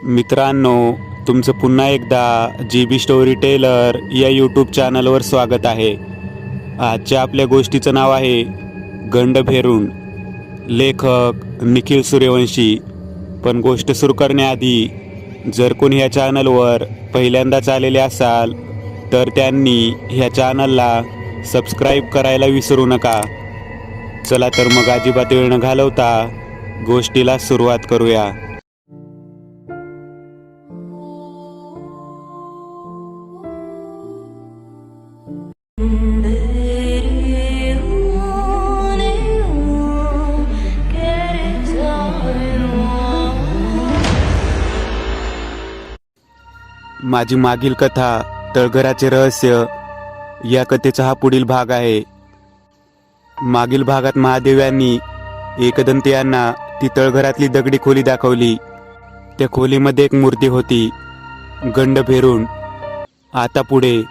मित्रांनो, तुमचं पुन्हा एकदा GB स्टोरी टेलर या यूट्यूब चॅनलवर स्वागत आहे. आजच्या आपल्या गोष्टीचं नाव आहे गंडभेरुंड. लेखक निखिल सूर्यवंशी. पण गोष्ट सुरू करण्याआधी जर कोणी ह्या चॅनलवर पहिल्यांदाच आलेले असाल तर त्यांनी ह्या चॅनलला सबस्क्राईब करायला विसरू नका. चला तर मग अजिबात वेळ न घालवता गोष्टीला सुरुवात करूया. माझी मागील कथा तळघराचे रहस्य या कथेचा हा पुढील भाग आहे. मागील भागात महादेव यांनी एकदंत यांना ती तळघरातली दगडी खोली दाखवली. त्या खोलीमध्ये एक मूर्ती होती, गंडभेरुंड. आता पुढे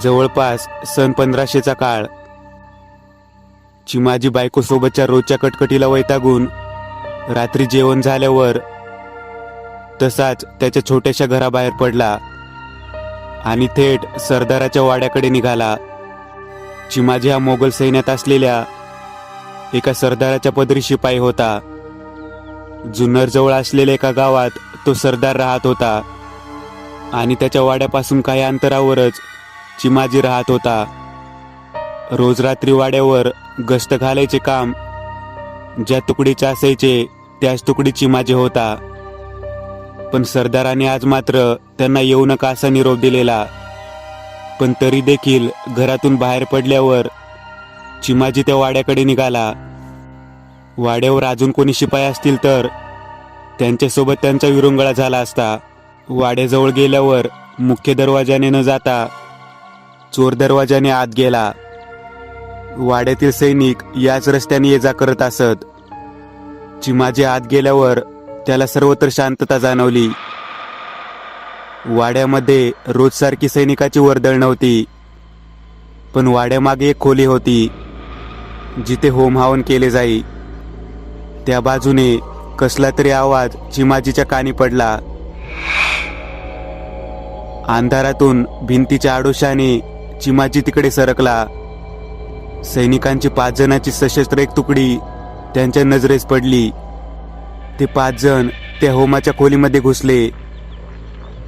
जवळपास सन 1500चा काळ. चिमाजी बायकोसोबतच्या रोजच्या कटकटीला वैतागून रात्री जेवण झाल्यावर तसाच त्याच्या छोट्याशा घराबाहेर पडला आणि थेट सरदाराच्या वाड्याकडे निघाला. चिमाजी हा मोगल सैन्यात असलेल्या एका सरदाराच्या पदरी शिपाई होता. जुन्नर जवळ असलेल्या एका गावात तो सरदार राहत होता आणि त्याच्या वाड्यापासून काही अंतरावरच चिमाजी राहत होता. रोज रात्री वाड्यावर गस्त घालायचे काम ज्या तुकडीचे असायचे त्याच तुकडी चिमाजी होता. पण सरदाराने आज मात्र त्यांना येऊ नका असा निरोप दिलेला. पण तरी देखील घरातून बाहेर पडल्यावर चिमाजी त्या वाड्याकडे निघाला. वाड्यावर अजून कोणी शिपाई असतील तर त्यांच्यासोबत त्यांचा विरंगुळा झाला असता. वाड्याजवळ गेल्यावर मुख्य दरवाजाने न जाता चोर दरवाजाने आत गेला. वाड्यातील सैनिक याच रस्त्याने ये जा करत असत. चिमाजी आत गेल्यावर त्याला सर्वत्र शांतता जाणवली. वाड्यामध्ये रोजसारखी सैनिकाची वर्दळ नव्हती, पण वाड्यामागे एक खोली होती जिथे होम हवन केले जाई. त्या बाजूने कसला तरी आवाज चिमाजीच्या कानी पडला. अंधारातून भिंतीच्या आडोशाने चिमाजी तिकडे सरकला. सैनिकांची 5 जणांची सशस्त्र एक तुकडी त्यांच्या नजरेस पडली. ते 5 जण त्या होमाच्या खोलीमध्ये घुसले.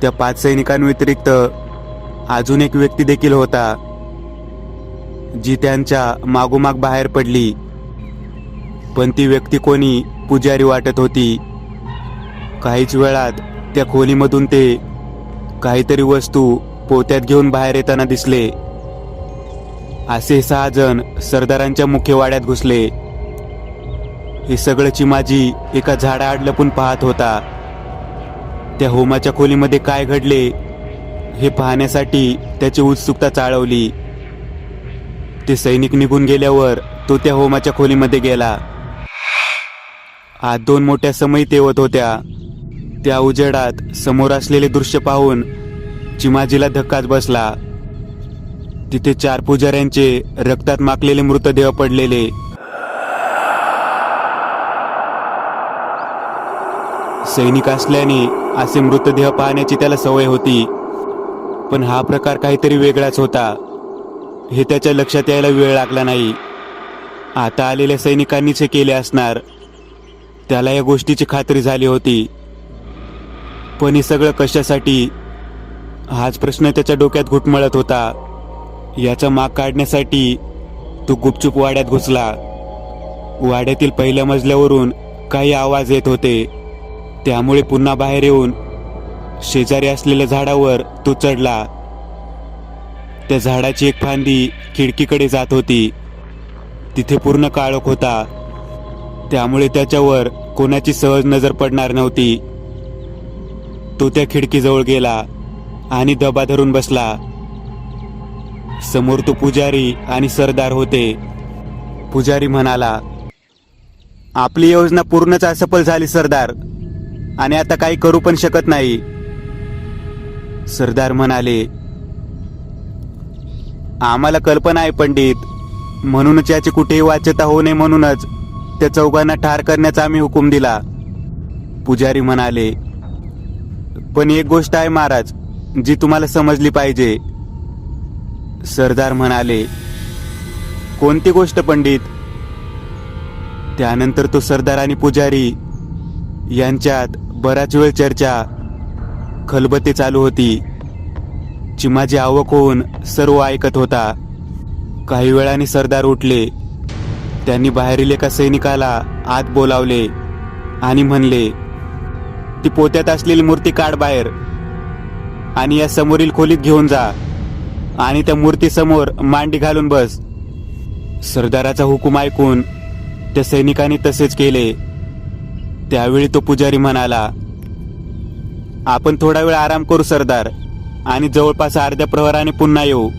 त्या 5 सैनिकांव्यतिरिक्त अजून एक व्यक्ती देखील होता जी त्यांच्या मागोमाग बाहेर पडली. पण ती व्यक्ती कोणी पुजारी वाटत होती. काहीच वेळात त्या खोलीमधून ते काहीतरी वस्तू पोत्यात घेऊन बाहेर येताना दिसले. असे 6 जण सरदारांच्या मुख्य वाड्यात घुसले. हे सगळं चिमाजी एका झाडाआड लपून पाहत होता. त्या होमाच्या खोलीमध्ये काय घडले हे पाहण्यासाठी त्याची उत्सुकता चाळवली. ते सैनिक निघून गेल्यावर तो त्या होमाच्या खोलीमध्ये गेला. आत 2 मोठ्या समई तेवत होत्या. त्या उजेडात समोर असलेले दृश्य पाहून चिमाजीला धक्काच बसला. तिथे 4 पुजाऱ्यांचे रक्तात माखलेले मृतदेह पडलेले. सैनिक असल्याने असे मृतदेह पाहण्याची त्याला सवय होती, पण हा प्रकार काहीतरी वेगळाच होता हे त्याच्या लक्षात यायला वेळ लागला नाही. आता आलेल्या सैनिकांनीच हे केले असणार, त्याला या गोष्टीची खात्री झाली होती. पण हे सगळं कशासाठी हाच प्रश्न त्याच्या डोक्यात घुटमळत होता. याचा माग काढण्यासाठी तो गुपचूप वाड्यात घुसला. वाड्यातील पहिल्या मजल्यावरून काही आवाज येत होते. त्यामुळे पुन्हा बाहेर येऊन शेजारी असलेल्या झाडावर तो चढला. त्या झाडाची एक फांदी खिडकीकडे जात होती. तिथे पूर्ण काळोख होता, त्यामुळे त्याच्यावर कोणाची सहज नजर पडणार नव्हती. तो त्या खिडकीजवळ गेला आणि दबा धरून बसला. समोर तो पुजारी आणि सरदार होते. पुजारी म्हणाला, आपली योजना पूर्णच असफल झाली सरदार, आणि आता काही करू पण शकत नाही. सरदार म्हणाले, आम्हाला कल्पना आहे पंडित, म्हणूनच याची कुठेही वाच्यता होऊ नये म्हणूनच त्या चौघांना ठार करण्याचा आम्ही हुकूम दिला. पुजारी म्हणाले, पण एक गोष्ट आहे महाराज, जी तुम्हाला समजली पाहिजे. सरदार म्हणाले, कोणती गोष्ट पंडित? त्यानंतर तो सरदार आणि पुजारी यांच्यात बराच वेळ चर्चा, खलबते चालू होती. चिमाजी आवक होऊन सर्व ऐकत होता. काही वेळाने सरदार उठले. त्यांनी बाहेरील एका सैनिकाला आत बोलावले आणि म्हणले, ती पोत्यात असलेली मूर्ती काढ बाहेर आणि या समोरील खोलीत घेऊन जा आणि त्या मूर्तीसमोर मांडी घालून बस. सरदाराचा हुकूम ऐकून त्या सैनिकाने तसेच केले. त्यावेळी तो पुजारी म्हणाला, आपण थोडा वेळ आराम करू सरदार, आणि जवळपास अर्ध्या प्रहराने पुन्हा येऊ.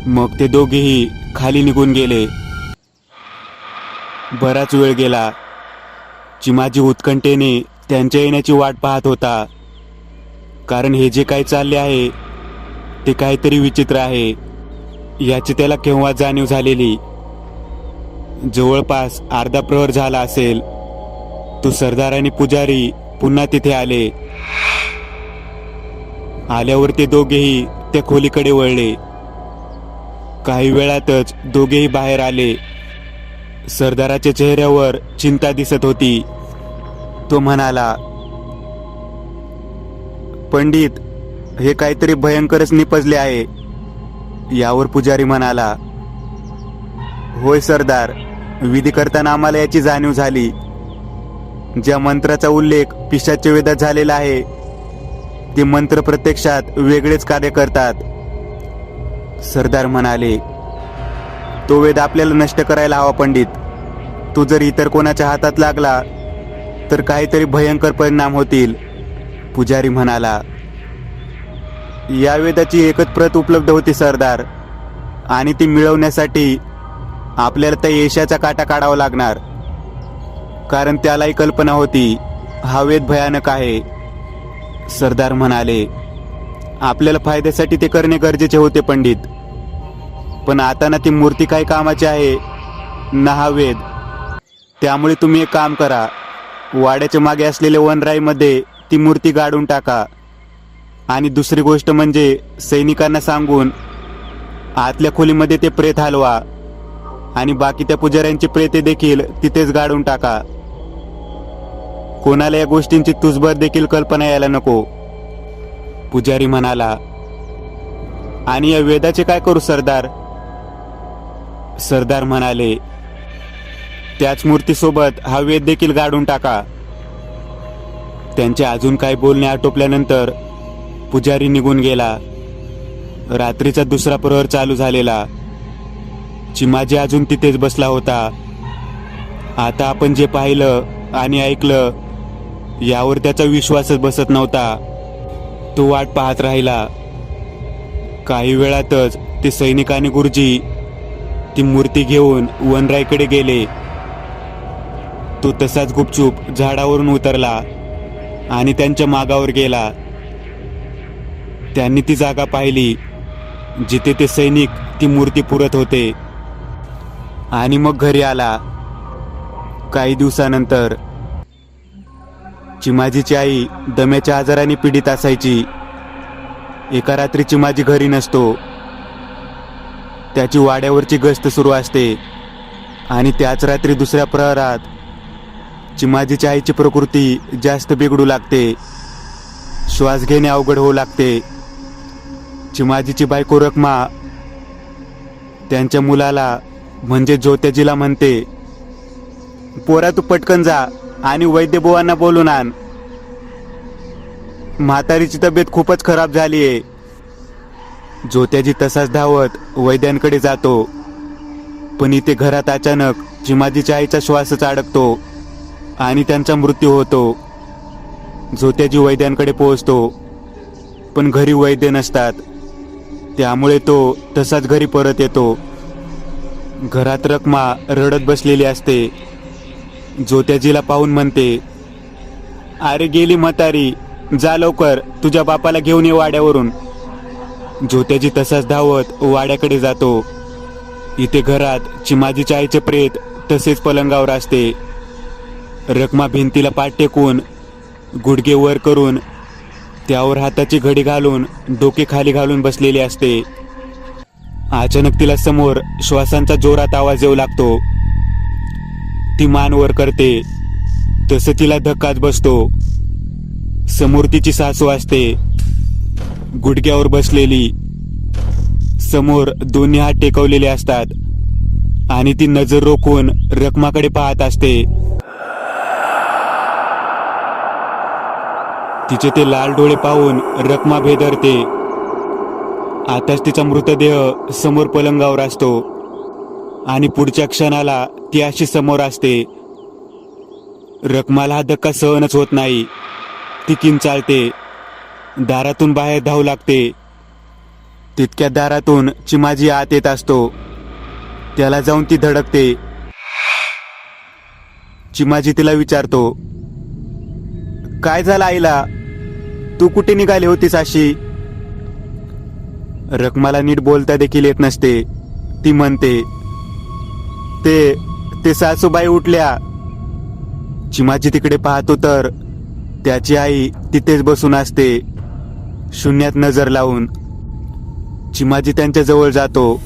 मग ते दोघेही खाली निघून गेले. बराच वेळ गेला. चिमाजी उत्कंठेने त्यांच्या येण्याची वाट पाहत होता, कारण हे जे काही चालले आहे ते काहीतरी विचित्र आहे याची त्याला केव्हा जाणीव झालेली. जवळपास अर्धा प्रहर झाला असेल. तो सरदार आणि पुजारी पुन्हा तिथे आले. आल्यावर ते दोघेही त्या खोलीकडे वळले. काही वेळातच दोघेही बाहेर आले. सरदाराच्या चेहऱ्यावर चिंता दिसत होती. तो म्हणाला, पंडित, हे काहीतरी भयंकरच निपजले आहे. यावर पुजारी म्हणाला, होय सरदार, विधी करताना आम्हाला याची जाणीव झाली. ज्या मंत्राचा उल्लेख पिशाच्य वेदात झालेला आहे ते मंत्र प्रत्यक्षात वेगळेच कार्य करतात. सरदार म्हणाले, तो वेद आपल्याला नष्ट करायला हवा पंडित. तो जर इतर कोणाच्या हातात लागला तर काहीतरी भयंकर परिणाम होतील. पुजारी म्हणाला, या वेदाची एकच प्रत उपलब्ध होती सरदार, आणि ती मिळवण्यासाठी आपल्याला त्या यशाचा काटा काढावा लागणार, कारण त्यालाही कल्पना होती हा वेद भयानक आहे. सरदार म्हणाले, आपल्याला फायद्यासाठी ते करणे गरजेचे होते पंडित, पण आता ना ती मूर्ती काही कामाची आहे ना हा वेद. त्यामुळे तुम्ही एक काम करा, वाड्याच्या मागे असलेल्या वनराईमध्ये ती मूर्ती गाडून टाका, आणि दुसरी गोष्ट म्हणजे सैनिकांना सांगून आतल्या खोलीमध्ये ते प्रेत हलवा, आणि बाकी त्या पुजाऱ्यांची प्रेते देखील तिथेच गाडून टाका. कोणाला या गोष्टींची तुझभर देखील कल्पना यायला नको. पुजारी म्हणाला, आणि या वेदाचे काय करू सरदार? सरदार म्हणाले, त्याच मूर्तीसोबत हा वेद देखील गाडून टाका. त्यांचे अजून काही बोलणे आटोपल्यानंतर पुजारी निघून गेला. रात्रीचा दुसरा प्रहर चालू झालेला. चिमाजी अजून तिथेच बसला होता. आता आपण जे पाहिलं आणि ऐकलं यावर त्याचा विश्वासच बसत नव्हता. तो वाट पाहत राहिला. काही वेळातच ते सैनिक आणि गुरुजी ती मूर्ती घेऊन वनराईकडे गेले. तो तसाच गुपचूप झाडावरून उतरला आणि त्यांच्या मागावर गेला. त्यांनी ती जागा पाहिली जिथे ते सैनिक ती मूर्ती पुरत होते, आणि मग घरी आला. काही दिवसानंतर चिमाजीची आई दम्याच्या आजाराने पीडित असायची. एका रात्री चिमाजी घरी नसतो. त्याची वाड्यावरची गस्त सुरू असते, आणि त्याच रात्री दुसऱ्या प्रहरात चिमाजीच्या आईची प्रकृती जास्त बिघडू लागते. श्वास घेणे अवघड होऊ लागते. चिमाजीची बायको रखमा त्यांच्या मुलाला म्हणजे जोत्याजीला म्हणते, पोरा तू पटकन जा आणि वैद्यबुवांना बोलून आण. म्हातारीची तब्येत खूपच खराब झालीये. जोत्याजी तसाच धावत वैद्यांकडे जातो, पण इथे घरात अचानक चिमाजीच्या आईचा श्वासच अडकतो आणि त्यांचा मृत्यू होतो. जोत्याजी वैद्यांकडे पोहोचतो, पण घरी वैद्य नसतात. त्यामुळे तो तसाच घरी परत येतो. घरात रखमा रडत बसलेली असते. जोत्याजीला पाहून म्हणते, अरे गेली म्हातारी, जा लवकर तुझ्या बापाला घेऊन ये वाड्यावरून. जोत्याजी तसाच धावत वाड्याकडे जातो. इथे घरात चिमाजीच्या आईचे प्रेत तसेच पलंगावर असते. रखमा भिंतीला पाठ टेकून गुडघे वर करून त्यावर हाताची घडी घालून डोके खाली घालून बसलेली असते. अचानक तिला समोर श्वासांचा जोरात आवाज येऊ लागतो. ती मान वर करते तसं तिला धक्काच बसतो. समोर तिची सासू असते, गुडघ्यावर बसलेली. समोर दोन्ही हात टेकवलेले असतात आणि ती नजर रोखून रखमाकडे पाहत असते. तिचे ते लाल डोळे पाहून रखमा भेदरते. आताच तिचा मृतदेह समोर पलंगावर असतो आणि पुढच्या क्षणाला ती अशी समोर असते. रखमाला हा धक्का सहनच होत नाही. ती किंचाळते, दारातून बाहेर धावू लागते. तितक्या दारातून चिमाजी आत येत असतो. त्याला जाऊन ती धडकते. चिमाजी तिला विचारतो, काय झालं आईला? तू कुठे निघाली होतीस अशी? रखमाला नीट बोलता देखील येत नसते. ती म्हणते, ते सासूबाई उठल्या. चिमाजी तिकडे पाहतो तर त्याची आई तिथेच बसून असते, शून्यात नजर लावून. चिमाजी त्यांच्या जवळ जातो.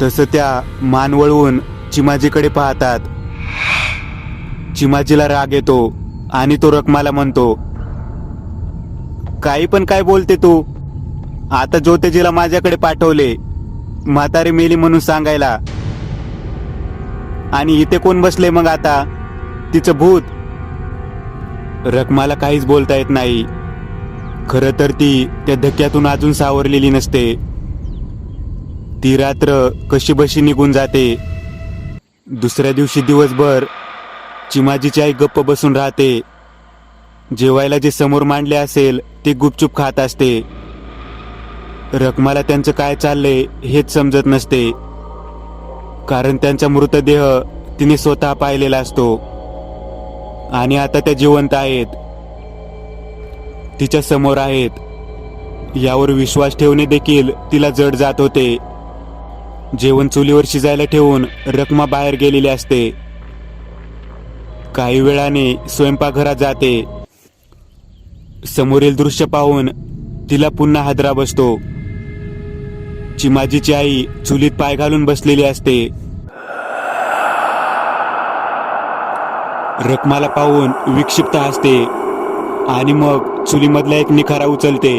तसं त्या मान वळवून चिमाजीकडे पाहतात. चिमाजीला राग येतो आणि तो रखमाला म्हणतो, काही पण काय बोलते तू? आता ज्योतिजीला माझ्याकडे पाठवले म्हातारी मेली म्हणून सांगायला, आणि इथे कोण बसले मग आता? तिचं भूत. रखमाला काहीच बोलता येत नाही. खरं तर ती त्या धक्क्यातून अजून सावरलेली नसते. ती रात्र कशी बशी निघून जाते. दुसऱ्या दिवशी दिवसभर चिमाजीची आई गप्प बसून राहते. जेवायला जे समोर मांडले असेल ते गुपचूप खात असते. रखमाला त्यांचं काय चाललंय हेच समजत नसते, कारण त्यांचा मृतदेह तिने स्वतः पाहिलेला असतो आणि आता त्या जिवंत आहेत, तिच्या समोर आहेत. यावर विश्वास ठेवणे देखील तिला जड जात होते. जेवण चुलीवर शिजायला ठेवून रखमा बाहेर गेलेली असते. काही वेळाने स्वयंपाकघरात जाते. समोरील दृश्य पाहून तिला पुन्हा हादरा बसतो. चिमाजीची आई चुलीत पाय घालून बसलेली असते. रखमाला पाहून विक्षिप्त हसते आणि मग चुलीमधला एक निखारा उचलते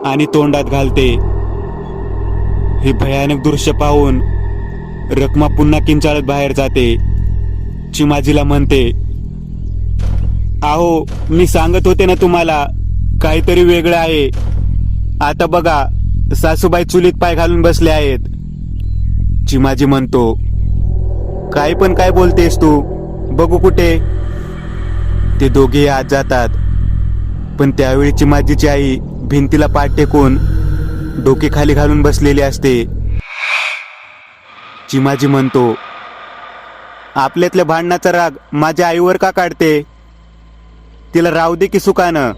आणि तोंडात घालते. हे भयानक दृश्य पाहून रखमा पुन्हा किंचाळत बाहेर जाते. चिमाजीला म्हणते, आहो मी सांगत होते ना तुम्हाला, काहीतरी वेगळं आहे. आता बघा, सासूबाई चुलीत पाय घालून बसले आहेत. चिमाजी म्हणतो, काय पण काय बोलतेस तू? बघू कुठे? ते दोघे आत जातात, पण त्यावेळी चिमाजीची आई भिंतीला पाठ टेकून डोके खाली घालून बसलेली असते. चिमाजी म्हणतो, आपल्यातल्या भांडणाचा राग माझ्या आईवर का काढते? तिला राहू दे की सुखानं.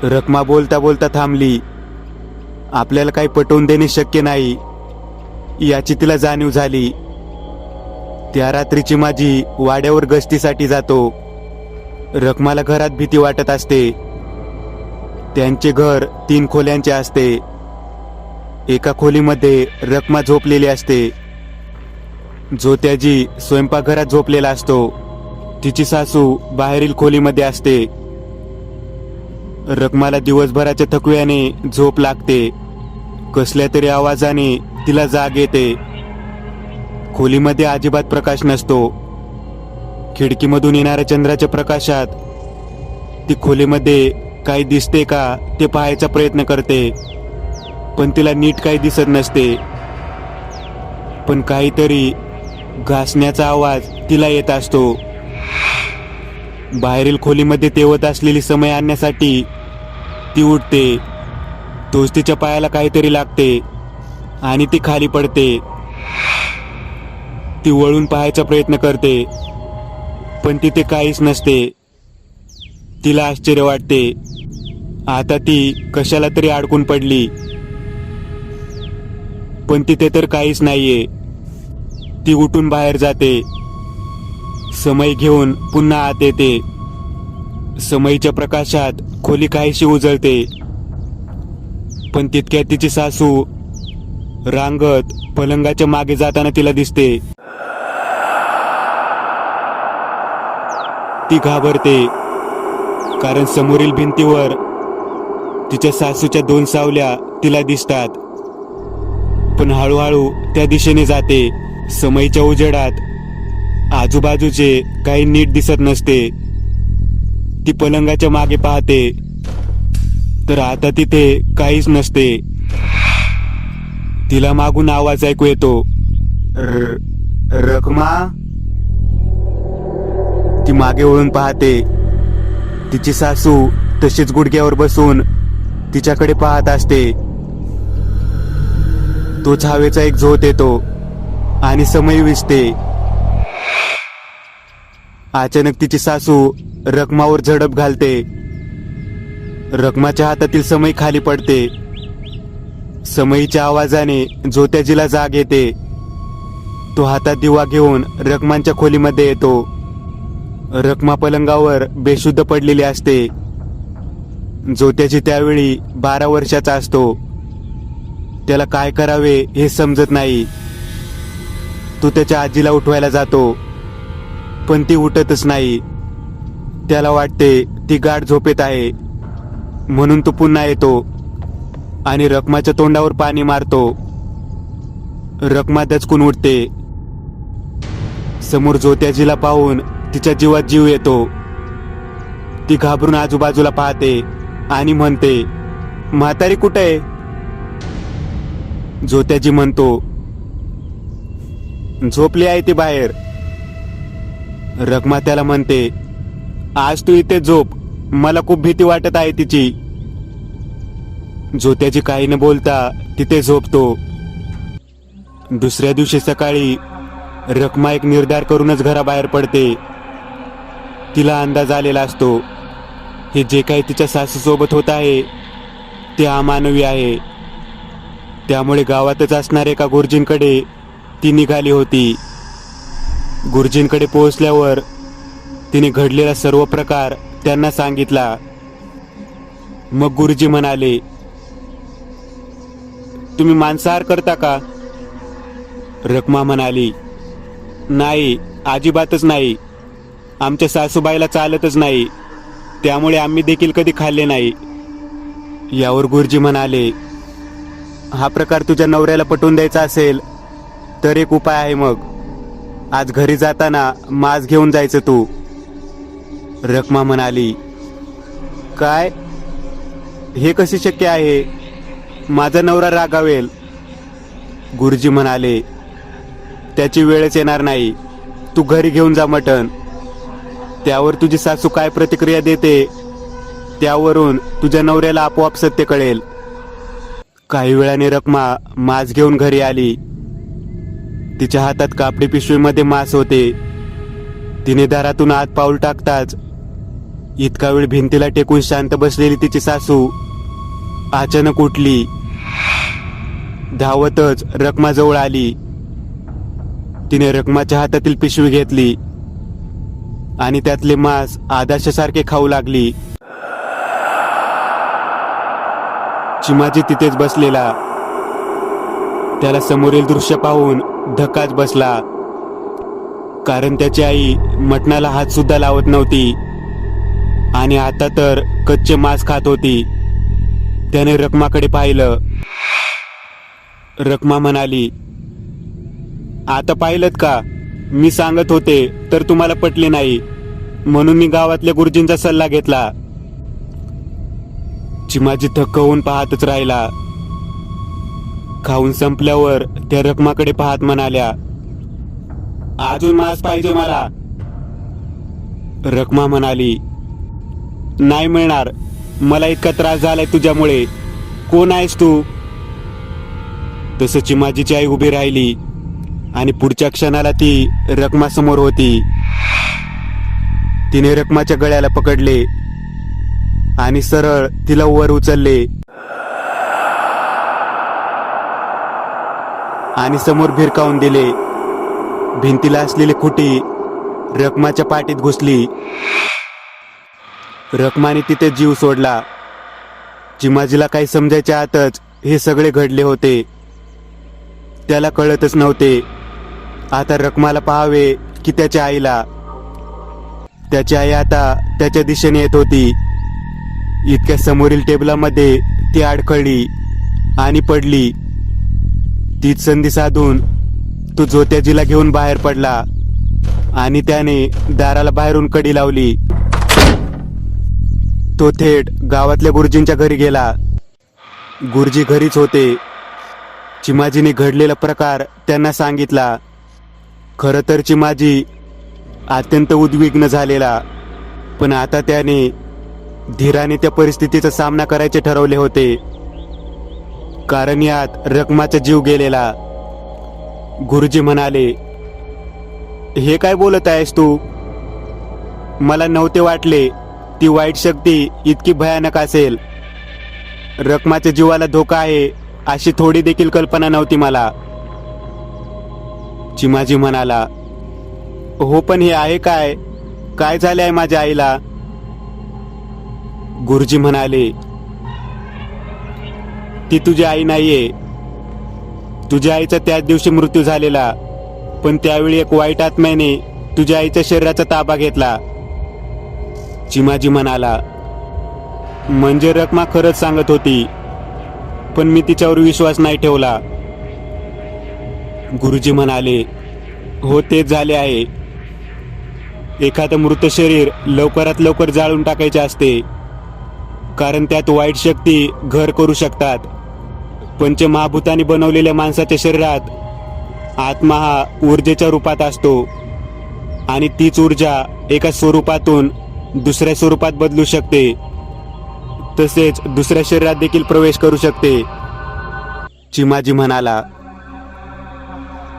रखमा बोलता बोलता थांबली. आपल्याला काही पटवून देणे शक्य नाही याची तिला जाणीव झाली. त्या रात्री चिमाजी वाड्यावर गस्तीसाठी जातो. रखमाला घरात भीती वाटत असते. त्यांचे घर 3 खोल्यांचे असते. एका खोलीमध्ये रखमा झोपलेली असते. ज्योत्याजी स्वयंपाकघरात झोपलेला असतो. तिची सासू बाहेरील खोलीमध्ये असते. रखमाला दिवसभराच्या थकव्याने झोप लागते. कसल्या तरी आवाजाने तिला जाग येते. खोलीमध्ये अजिबात प्रकाश नसतो. खिडकीमधून येणाऱ्या चंद्राच्या प्रकाशात ती खोलीमध्ये काही दिसते का ते पाहायचा प्रयत्न करते, पण तिला नीट काही दिसत नसते. पण काहीतरी घासण्याचा आवाज तिला येत असतो. बाहेरील खोलीमध्ये तेवत असलेली समय आणण्यासाठी ती उठते. तोच तिच्या पायाला काहीतरी लागते आणि ती खाली पडते. ती वळून पाहायचा प्रयत्न करते, पण तिथे काहीच नसते. तिला आश्चर्य वाटते. आता ती कशाला तरी अडकून पडली, पण तिथे तर काहीच नाहीये. ती उठून बाहेर जाते. समय घेऊन पुन्हा आत येते. समईच्या प्रकाशात खोली काहीशी उजळते, पण तितक्यात तिची सासू रांगत पलंगाच्या मागे जाताना तिला दिसते. ती घाबरते, कारण समोरील भिंतीवर तिच्या सासूच्या 2 सावल्या तिला दिसतात. पण हळूहळू त्या दिशेने जाते. समईच्या उजेडात आजूबाजूचे काही नीट दिसत नसते. ती पलंगाच्या मागे पाहते, तर आता तिथे काहीच नसते. तिला मागून आवाज ऐकू येतो, रखमा. ती मागे वळून पाहते. तिची सासू तशीच गुडघ्यावर बसून तिच्याकडे पाहत असते. तोच हवेचा एक झोत येतो आणि समय विसते. अचानक तिची सासू रखमावर झडप घालते. रखमाच्या हातातील समय खाली पडते. समईच्या आवाजाने जोत्याजीला जाग येते. तो हातात दिवा घेऊन रखमांच्या खोलीमध्ये येतो. रखमा पलंगावर बेशुद्ध पडलेली असते. जोत्याजी त्यावेळी 12 वर्षाचा असतो. त्याला काय करावे हे समजत नाही. तो त्याच्या आजीला उठवायला जातो, पण ती उठतच नाही. त्याला वाटते ती गाढ झोपेत आहे, म्हणून तो पुन्हा येतो आणि रखमाच्या तोंडावर पाणी मारतो. रखमा दचकून उठते. समोर जोत्याजीला पाहून तिच्या जीवात जीव येतो. ती घाबरून आजूबाजूला पाहते आणि म्हणते, म्हातारी कुठे आहे? जोत्याजी म्हणतो, झोपली आहे ती बाहेर. रखमा त्याला म्हणते, आज तू इथे झोप, मला खूप भीती वाटत आहे तिची. जोत्याजी काही न बोलता तिथे झोपतो. दुसऱ्या दिवशी सकाळी रखमा एक निर्धार करूनच घराबाहेर पडते. तिला अंदाज आलेला असतो, हे जे काही तिच्या सासूसोबत होत आहे ते अमानवी आहे. त्यामुळे गावातच असणाऱ्या एका गुरुजींकडे ती निघाली होती. गुरुजींकडे पोहोचल्यावर तिने घडलेला सर्व प्रकार त्यांना सांगितला. मग गुरुजी म्हणाले, तुम्ही मांसाहार करता का? रखमा म्हणाली, नाही, अजिबातच नाही. आमच्या सासूबाईला चालतच नाही, त्यामुळे आम्ही देखील कधी खाल्ले नाही. यावर गुरुजी म्हणाले, हा प्रकार तुझ्या नवऱ्याला पटवून द्यायचा असेल तर एक उपाय आहे. मग आज घरी जाताना मांस घेऊन जायचं तू. रखमा म्हणाली, काय? हे कसे शक्य आहे? माझा नवरा रागावेल. गुरुजी म्हणाले, त्याची वेळच येणार नाही. तू घरी घेऊन जा मटण. त्यावर तुझी सासू काय प्रतिक्रिया देते त्यावरून तुझ्या नवऱ्याला आपोआप सत्य कळेल. काही वेळाने रखमा मांस घेऊन घरी आली. तिच्या हातात कापडी पिशवीमध्ये मांस होते. तिने दारातून आत पाऊल टाकताच इतका वेळ भिंतीला टेकून शांत बसलेली तिची सासू अचानक उठली. धावतच रखमाजवळ आली. तिने रखमाच्या हातातील पिशवी घेतली आणि त्यातले मांस आदर्शासारखे खाऊ लागली. चिमाजी तिथेच बसलेला. त्याला समोरील दृश्य पाहून धक्काच बसला, कारण त्याची आई मटणाला हात सुद्धा लावत नव्हती आणि आता तर कच्चे मांस खात होती. त्याने रखमाकडे पाहिलं. रखमा म्हणाली, आता पाहिलत का? मी सांगत होते तर तुम्हाला पटले नाही, म्हणून मी गावातल्या गुरुजींचा सल्ला घेतला. चिमाजी थक्क होऊन पाहतच राहिला. खाऊन संपल्यावर त्या रखमाकडे पाहत म्हणाल्या, अजून मांस पाहिजे मला. रखमा म्हणाली, नाही मिळणार. मला इतका त्रास झालाय तुझ्यामुळे. कोण आहेस तू? तसं चिमाजीची आई उभी राहिली आणि पुढच्या क्षणाला ती रखमासमोर होती. तिने रखमाच्या गळ्याला पकडले आणि सरळ तिला वर उचलले आणि समोर भिरकावून दिले. भिंतीला असलेली खुटी रखमाच्या पाठीत घुसली. रखमाने तिथे जीव सोडला. चिमाजीला काही समजायच्या आतच हे सगळे घडले होते. त्याला कळतच नव्हते आता रखमाला पाहावे की त्याच्या आईला. त्याची आई आता त्याच्या दिशेने येत होती. इतक्या समोरील टेबलामध्ये ती अडखळली आणि पडली. तीच संधी साधून तो जोत्याजीला घेऊन बाहेर पडला आणि त्याने दाराला बाहेरून कडी लावली. तो थेट गावातल्या गुरुजींच्या घरी गेला. गुरुजी घरीच होते. चिमाजीने घडलेला प्रकार त्यांना सांगितला. खरं तर चिमाजी अत्यंत उद्विग्न झालेला, पण आता त्याने धीराने त्या परिस्थितीचा सामना करायचे ठरवले होते, कारण यात रखमाचा जीव गेलेला. गुरुजी म्हणाले, हे काय बोलत आहेस तू? मला नव्हते वाटले ती वाईट शक्ती इतकी भयानक असेल. रखमाच्या जीवाला धोका आहे अशी थोडी देखील कल्पना नव्हती मला. चिमाजी म्हणाला, हो पण हे आहे काय? काय झाले आहे माझ्या आईला? गुरुजी म्हणाले, ती तुझी आई नाहीये. तुझ्या आईचा त्याच दिवशी मृत्यू झालेला, पण त्यावेळी एक वाईट आत्म्याने तुझ्या आईच्या शरीराचा ताबा घेतला. चिमाजी म्हणाला, म्हणजे रखमा खरंच सांगत होती, पण मी तिच्यावर विश्वास नाही ठेवला. गुरुजी म्हणाले, हो तेच झाले आहे. एखादं मृत शरीर लवकरात लवकर जाळून टाकायचे असते, कारण त्यात वाईट शक्ती घर करू शकतात. पंचमहाभूतांनी बनवलेल्या माणसाच्या शरीरात आत्मा हा ऊर्जेच्या रूपात असतो आणि तीच ऊर्जा एका स्वरूपातून दुसऱ्या स्वरूपात बदलू शकते. तसेच दुसऱ्या शरीरात देखील प्रवेश करू शकते. चिमाजी म्हणाला,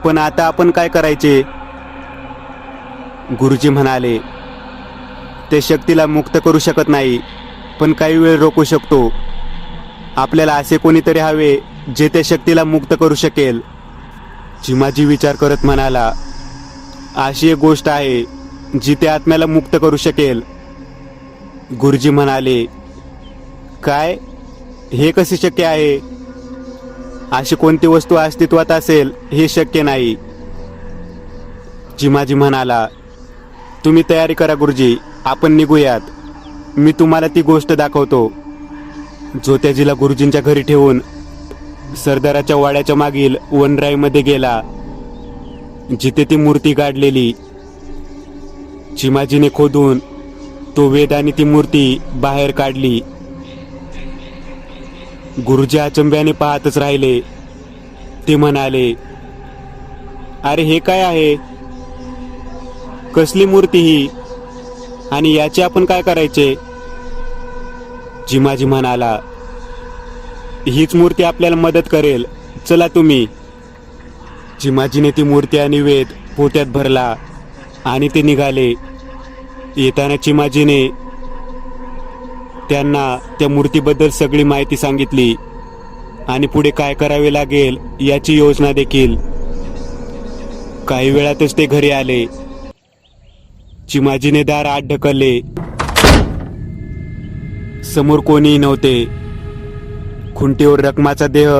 पण आता आपण काय करायचे? गुरुजी म्हणाले, ते शक्तीला मुक्त करू शकत नाही, पण काही वेळ रोखू शकतो. आपल्याला असे कोणीतरी हवे जे त्या शक्तीला मुक्त करू शकेल. चिमाजी विचार करत म्हणाला, अशी एक गोष्ट आहे जी त्या आत्म्याला मुक्त करू शकेल. गुरुजी म्हणाले, काय? हे कसे शक्य आहे? अशी कोणती वस्तू अस्तित्वात असेल हे शक्य नाही. चिमाजी म्हणाला, तुम्ही तयारी करा गुरुजी, आपण निघूयात. मी तुम्हाला ती गोष्ट दाखवतो. जोत्याजीला गुरुजींच्या घरी ठेवून सरदाराच्या वाड्याच्या मागील वनराईमध्ये गेला, जिथे ती मूर्ती गाडलेली. चिमाजीने खोदून तो वेद आणि ती मूर्ती बाहेर काढली. गुरुजी अचंब्याने पाहतच राहिले. ते म्हणाले, अरे हे काय आहे? कसली मूर्ती ही? आणि याचे आपण काय करायचे? चिमाजी म्हणाला, हीच मूर्ती आपल्याला मदत करेल, चला तुम्ही. चिमाजीने ती मूर्ती आणि वेद पोत्यात भरला आणि ते निघाले. येताना चिमाजीने त्यांना त्या मूर्तीबद्दल सगळी माहिती सांगितली आणि पुढे काय करावे लागेल याची योजना देखील. काही वेळातच ते घरी आले. चिमाजीने दार आत ढकलले. समोर कोणीही नव्हते. खुंटीवर रखमाचा देह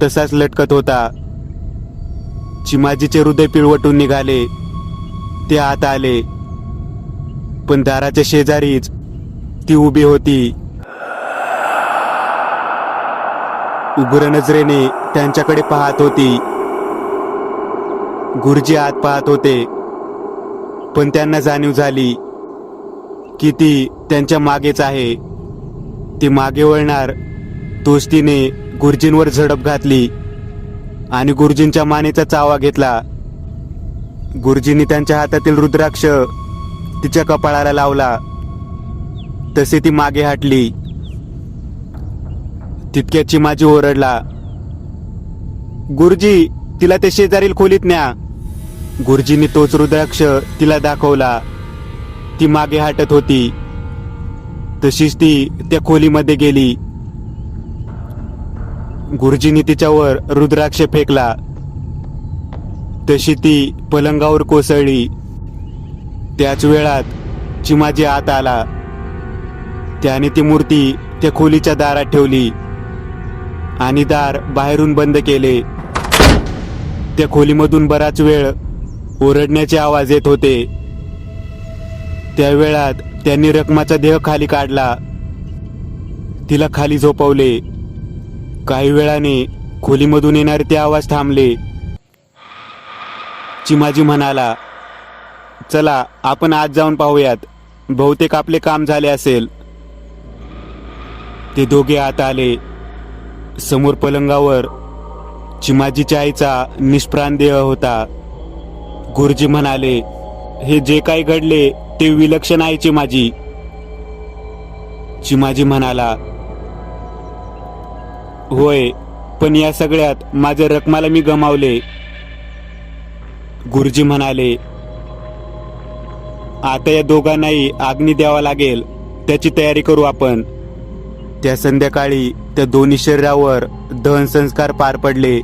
तसाच लटकत होता. चिमाजीचे हृदय पिळवटून निघाले. ते आत आले, पण दाराच्या शेजारीच ती उभी होती. उग्र नजरेने त्यांच्याकडे पाहत होती. गुरुजी आत पाहत होते, पण त्यांना जाणीव झाली की ती त्यांच्या मागेच आहे. ती मागे वळणार तोच तिने गुरुजींवर झडप घातली आणि गुरुजींच्या मानेचा चावा घेतला. गुरुजींनी त्यांच्या हातातील रुद्राक्ष तिच्या कपाळाला लावला. तसे ती मागे हटली. तितक्यात चिमाजी ओरडला, गुरुजी, तिला ते शेजारील खोलीत न्या. गुरुजींनी तोच रुद्राक्ष तिला दाखवला. ती मागे हटत होती. तशीच ती त्या खोलीमध्ये गेली. गुरुजींनी तिच्यावर रुद्राक्ष फेकला. तशी ती पलंगावर कोसळली. त्याच वेळात चिमाजी आत आला. त्याने ती मूर्ती त्या खोलीच्या दारात ठेवली आणि दार बाहेरून बंद केले. त्या खोलीमधून बराच वेळ ओरडण्याचे आवाज येत होते. त्या वेळात त्यांनी रखमाचा देह खाली काढला, तिला खाली झोपवले. काही वेळाने खोलीमधून येणारे ते आवाज थांबले. चिमाजी म्हणाला, चला आपण आज जाऊन पाहूयात, बहुतेक आपले काम झाले असेल. ते दोघे आत आले. समोर पलंगावर चिमाजीच्या आईचा निष्प्राण देह होता. गुरुजी म्हणाले, हे जे काही घडले ते विलक्षण आहे चिमाजी. चिमाजी म्हणाला, होय, पण या सगळ्यात माझ्या रखमाला मी गमावले. गुरुजी म्हणाले, आता या दोघांनाही अग्नी द्यावा लागेल, त्याची तयारी करू आपण. त्या संध्याकाळी त्या दोन्ही शरीरावर दहन संस्कार पार पडले.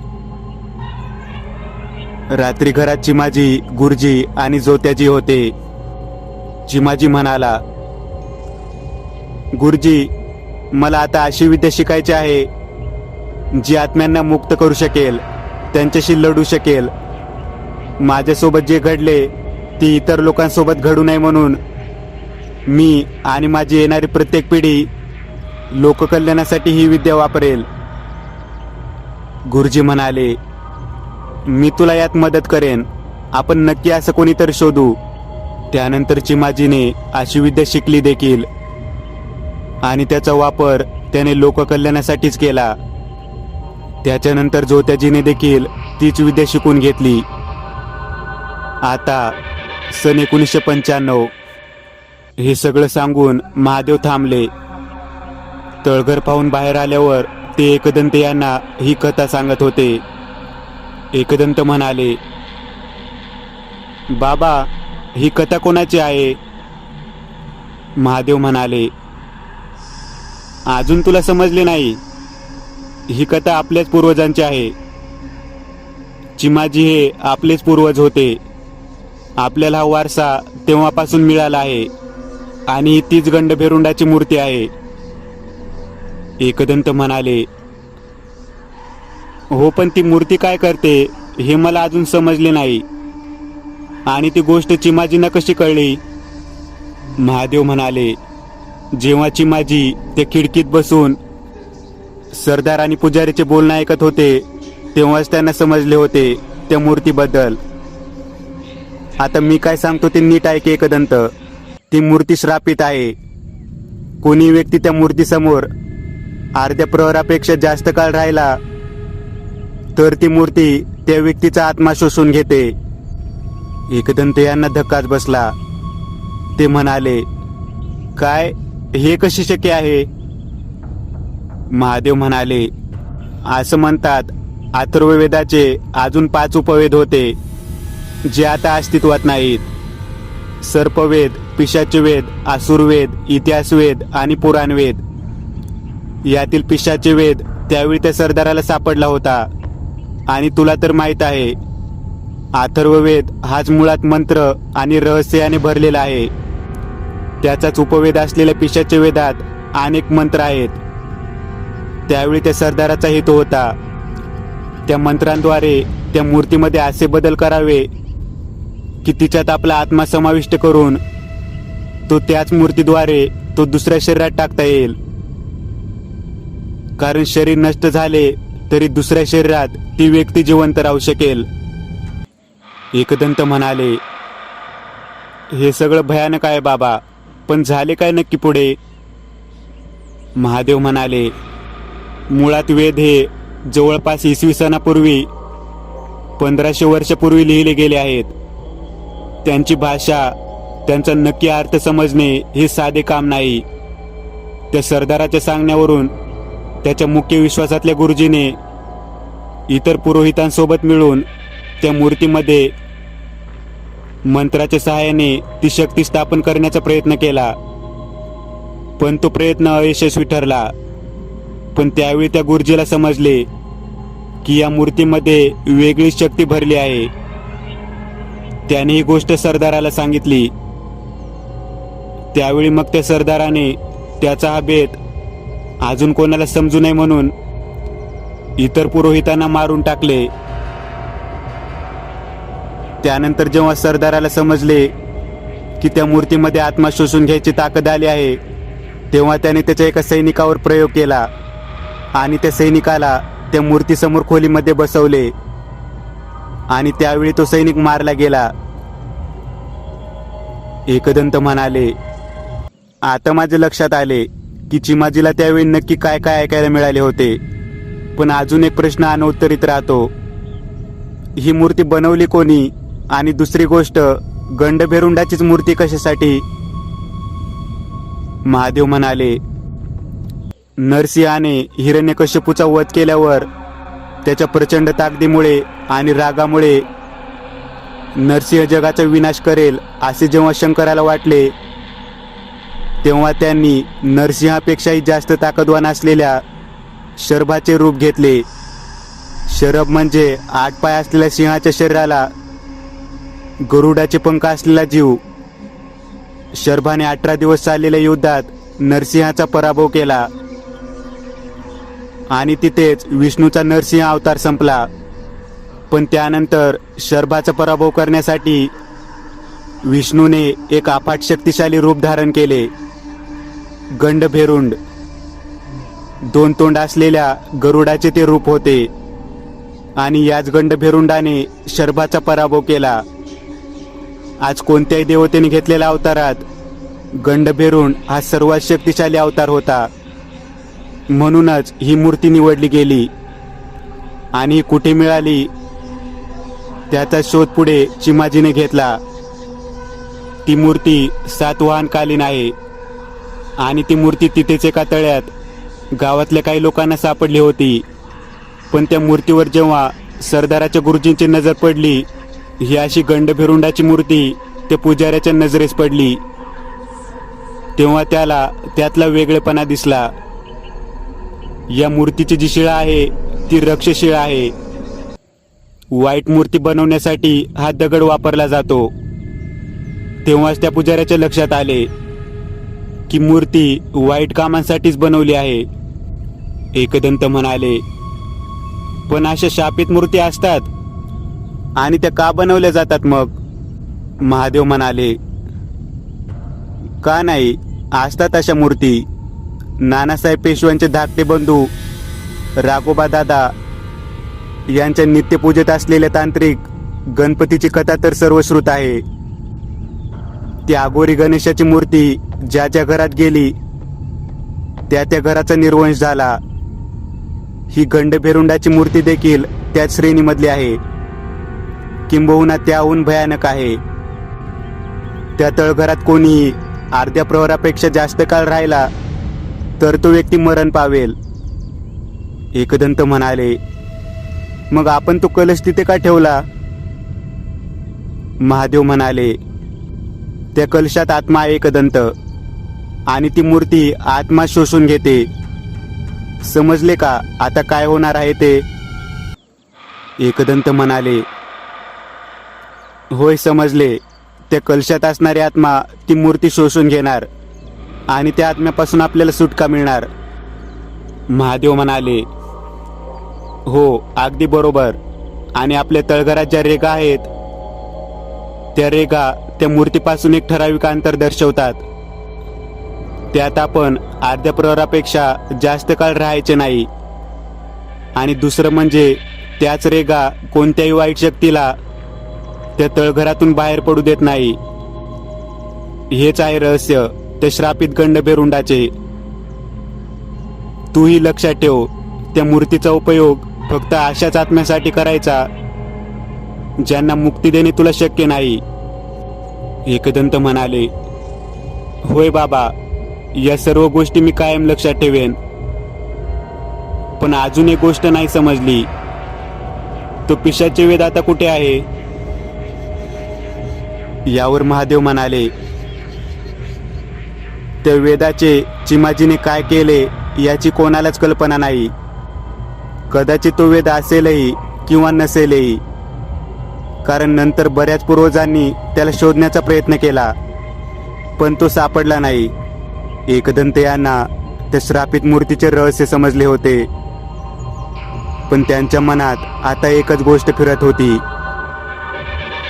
रात्री घरात चिमाजी, गुरुजी आणि जोत्याजी होते. चिमाजी म्हणाला, गुरुजी, मला आता अशी विद्या शिकायची आहे जी आत्म्यांना मुक्त करू शकेल, त्यांच्याशी लढू शकेल. माझ्यासोबत जे घडले ते इतर लोकांसोबत घडू नये म्हणून मी आणि माझी येणारी प्रत्येक पिढी लोककल्याणासाठी ही विद्या वापरेल. गुरुजी म्हणाले, मी तुला यात मदत करेन. आपण नक्की असं कोणीतरी शोधू. त्यानंतर चिमाजीने अशी विद्या शिकली देखील आणि त्याचा वापर त्याने लोककल्याणासाठीच केला. त्याच्यानंतर जोत्याजीने देखील तीच विद्या शिकून घेतली. आता सन 1995. हे सगळं सांगून महादेव थांबले. तळघर पाहून बाहेर आल्यावर ते एकदंत यांना ही कथा सांगत होते. एकदंत म्हणाले, बाबा, ही कथा कोणाची आहे? महादेव म्हणाले, अजून तुला समजले नाही. ही कथा आपल्याच पूर्वजांची आहे. चिमाजी हे आपलेच पूर्वज होते. आपल्याला हा वारसा तेव्हापासून मिळाला आहे आणि ही तीच गंडभेरुंडाची मूर्ती आहे. एकदंत म्हणाले, हो, पण ती मूर्ती काय करते हे मला अजून समजले नाही. आणि ती गोष्ट चिमाजींना कशी कळली? महादेव म्हणाले, जेव्हा चिमाजी त्या खिडकीत बसून सरदार आणि पुजारीचे बोलणं ऐकत होते तेव्हाच त्यांना समजले होते त्या मूर्तीबद्दल. आता मी काय सांगतो ते नीट ऐक एकदंत. ती मूर्ती श्रापित आहे. कोणी व्यक्ती त्या मूर्तीसमोर अर्ध्या प्रहरापेक्षा जास्त काळ राहिला तर ती मूर्ती त्या व्यक्तीचा आत्मा शोषून घेते. एकदंत यांना धक्काच बसला. ते म्हणाले, काय, हे कसे शक्य आहे? महादेव म्हणाले, असं म्हणतात अथर्ववेदाचे अजून 5 उपवेद होते जे आता अस्तित्वात नाहीत. सर्पवेद, पिशाचवेद, असुरवेद, इतिहासवेद आणि पुराणवेद. यातील पिशाचवेद त्यावेळी त्या सरदाराला सापडला होता आणि तुला तर माहीत आहे अथर्ववेद हाच मुळात मंत्र आणि रहस्याने भरलेला आहे. त्याचाच उपवेद असलेल्या पिशाचवेदात अनेक मंत्र आहेत. त्यावेळी त्या सरदाराचा हेतू होता त्या मंत्रांद्वारे त्या मूर्तीमध्ये असे बदल करावे की तिच्यात आपला आत्मा समाविष्ट करून तो त्याच मूर्तीद्वारे तो दुसऱ्या शरीरात टाकता येईल. कारण शरीर नष्ट झाले तरी दुसऱ्या शरीरात ती व्यक्ती जिवंत राहू शकेल. एकदंत म्हणाले, हे सगळं भयानक आहे बाबा, पण झाले काय नक्की पुढे? महादेव म्हणाले, मुळात वेद हे जवळपास इसवी सनापूर्वी 1500 वर्षापूर्वी लिहिले गेले आहेत. त्यांची भाषा, त्यांचा नक्की अर्थ समजणे हे साधे काम नाही. त्या सरदाराच्या सांगण्यावरून त्याच्या मुख्य विश्वासातल्या गुरुजीने इतर पुरोहितांसोबत मिळून त्या मूर्तीमध्ये मंत्राच्या सहाय्याने ती शक्ती स्थापन करण्याचा प्रयत्न केला, पण तो प्रयत्न अयशस्वी ठरला. पण त्यावेळी त्या गुरुजीला समजले की या मूर्तीमध्ये वेगळी शक्ती भरली आहे. त्याने ही गोष्ट सरदाराला सांगितली. त्यावेळी मग त्या सरदाराने त्याचा हा बेत अजून कोणाला समजू नये म्हणून इतर पुरोहितांना मारून टाकले. त्यानंतर जेव्हा सरदाराला समजले की त्या मूर्तीमध्ये आत्मा शोषून घ्यायची ताकद आली आहे, तेव्हा त्याने त्याच्या एका सैनिकावर प्रयोग केला आणि त्या सैनिकाला त्या मूर्तीसमोर खोलीमध्ये बसवले आणि त्यावेळी तो सैनिक मारला गेला. एकदंत म्हणाले, आता माझ्या लक्षात आले की चिमाजीला त्यावेळी नक्की काय काय ऐकायला मिळाले होते. पण अजून एक प्रश्न अनउत्तरित राहतो, ही मूर्ती बनवली कोणी? आणि दुसरी गोष्ट, गंडभेरुंडाचीच मूर्ती कशासाठी? महादेव म्हणाले, नरसिंहाने हिरण्यकश्यपूचा वध केल्यावर त्याच्या प्रचंड ताकदीमुळे आणि रागामुळे नरसिंह जगाचा विनाश करेल असे जेव्हा शंकराला वाटले, तेव्हा त्यांनी नरसिंहापेक्षाही जास्त ताकदवान असलेल्या शरभाचे रूप घेतले. शरभ म्हणजे 8 पाय असलेल्या सिंहाच्या शरीराला गरुडाचे पंख असलेला जीव. शरभाने 18 दिवस चाललेल्या युद्धात नरसिंहाचा पराभव केला आणि तिथेच विष्णूचा नरसिंह अवतार संपला. पण त्यानंतर शरभाचा पराभव करण्यासाठी विष्णूने एक अफाट शक्तिशाली रूप धारण केले, गंडभेरुंड. 2 तोंड असलेल्या गरुडाचे ते रूप होते आणि याच गंडभेरुंडाने शरभाचा पराभव केला. आज कोणत्याही देवतेने घेतलेल्या अवतारात गंडभेरुंड हा सर्वात शक्तिशाली अवतार होता. म्हणूनच ही मूर्ती निवडली गेली. आणि कुठे मिळाली त्याचा शोध पुढे चिमाजीने घेतला. ती मूर्ती सातवाहनकालीन आहे आणि ती मूर्ती तिथेच एका तळ्यात गावातल्या काही लोकांना सापडली होती. पण त्या मूर्तीवर जेव्हा सरदाराच्या गुरुजींची नजर पडली, ही अशी गंडभेरुंडाची मूर्ती त्या पुजाऱ्याच्या नजरेस पडली, तेव्हा त्याला त्यातला वेगळेपणा दिसला. या मूर्तीची जी शिळा आहे ती रक्षशिळा आहे. वाईट मूर्ती बनवण्यासाठी हा दगड वापरला जातो. तेव्हाच त्या पुजाऱ्याच्या लक्षात आले की मूर्ती वाईट कामांसाठीच बनवली आहे. एकदंत म्हणाले, पण अशा शापित मूर्ती असतात आणि त्या का बनवल्या जातात मग? महादेव म्हणाले, का नाही, असतात अशा मूर्ती. नानासाहेब पेशव्यांचे धाकटे बंधू राघोबा दादा यांच्या नित्यपूजेत असलेल्या तांत्रिक गणपतीची कथा तर सर्वश्रुत आहे. ती अघोरी गणेशाची मूर्ती ज्या ज्या घरात गेली त्या त्या घराचा निर्वंश झाला. ही गंडभेरुंडाची मूर्ती देखील त्याच श्रेणीमधली आहे, किंबहुना त्याहून भयानक आहे. त्या तळघरात कोणीही अर्ध्या प्रहरापेक्षा जास्त काळ राहिला तर तो व्यक्ती मरण पावेल. एकदंत म्हणाले, मग आपण तो कलश तिथे का ठेवला? महादेव म्हणाले, त्या कलशात आत्मा आहे एकदंत, आणि ती मूर्ती आत्मा शोषून घेते. समजले का आता काय होणार आहे ते? एकदंत म्हणाले, होय समजले. त्या कलशात असणारी आत्मा ती मूर्ती शोषून घेणार आणि त्या आत्म्यापासून आपल्याला सुटका मिळणार. महादेव म्हणाले, हो अगदी बरोबर. आणि आपल्या तळघरात ज्या रेगा आहेत त्या रेगा त्या मूर्तीपासून एक ठराविक अंतर दर्शवतात. त्यात आपण अर्ध्या प्रहरापेक्षा जास्त काळ राहायचे नाही. आणि दुसरं म्हणजे त्याच रेगा कोणत्याही वाईट शक्तीला त्या तळघरातून बाहेर पडू देत नाही. हेच आहे रहस्य त्या श्रापित गंडभेरुंडाचे. तूही लक्षात ठेव, त्या मूर्तीचा उपयोग फक्त अशाच आत्म्यासाठी करायचा ज्यांना मुक्ती देणे तुला शक्य नाही. एकदंत म्हणाले, होय बाबा, या सर्व गोष्टी मी कायम लक्षात ठेवेन. पण अजून एक गोष्ट नाही समजली, तो पिशाचे वेद आता कुठे आहे? यावर महादेव म्हणाले, त्या वेदाचे चिमाजीने काय केले याची कोणालाच कल्पना नाही. कदाचित तो वेद असेलही किंवा नसेलही, कारण नंतर बऱ्याच पूर्वजांनी त्याला शोधण्याचा प्रयत्न केला पण तो सापडला नाही. एकदंत यांना त्या श्रापित मूर्तीचे रहस्य समजले होते, पण त्यांच्या मनात आता एकच गोष्ट फिरत होती,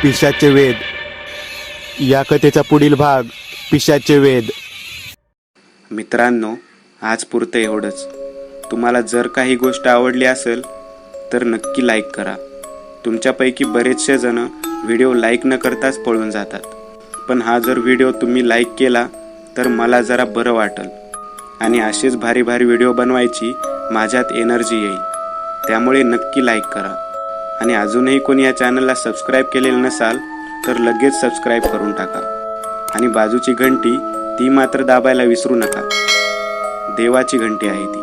पिशाच्चे वेद. या कथेचा पुढील भाग, पिशाच्चे वेद. मित्रांनो, आज पुरतं एवढंच. तुम्हाला जर काही गोष्ट आवडली असेल तर नक्की लाईक करा. तुमच्यापैकी बरेचसे जण व्हिडिओ लाईक न करताच पळून जातात, पण हा जर व्हिडिओ तुम्ही लाईक केला तर मला जरा बरं वाटेल आणि असेच भारी भारी व्हिडिओ बनवायची माझ्यात एनर्जी येईल. त्यामुळे नक्की लाईक करा. आणि अजूनही कोणी या चॅनलला सबस्क्राईब केलेलं नसाल तर लगेच सबस्क्राईब करून टाका. आणि बाजूची घंटी ती मात्र दाबायला विसरू नका. देवाची घंटी आहे ती.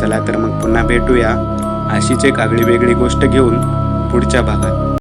चला तर मग पुन्हा भेटूया अशीच एक आगळी वेगळी गोष्ट घेऊन पुढच्या भागात.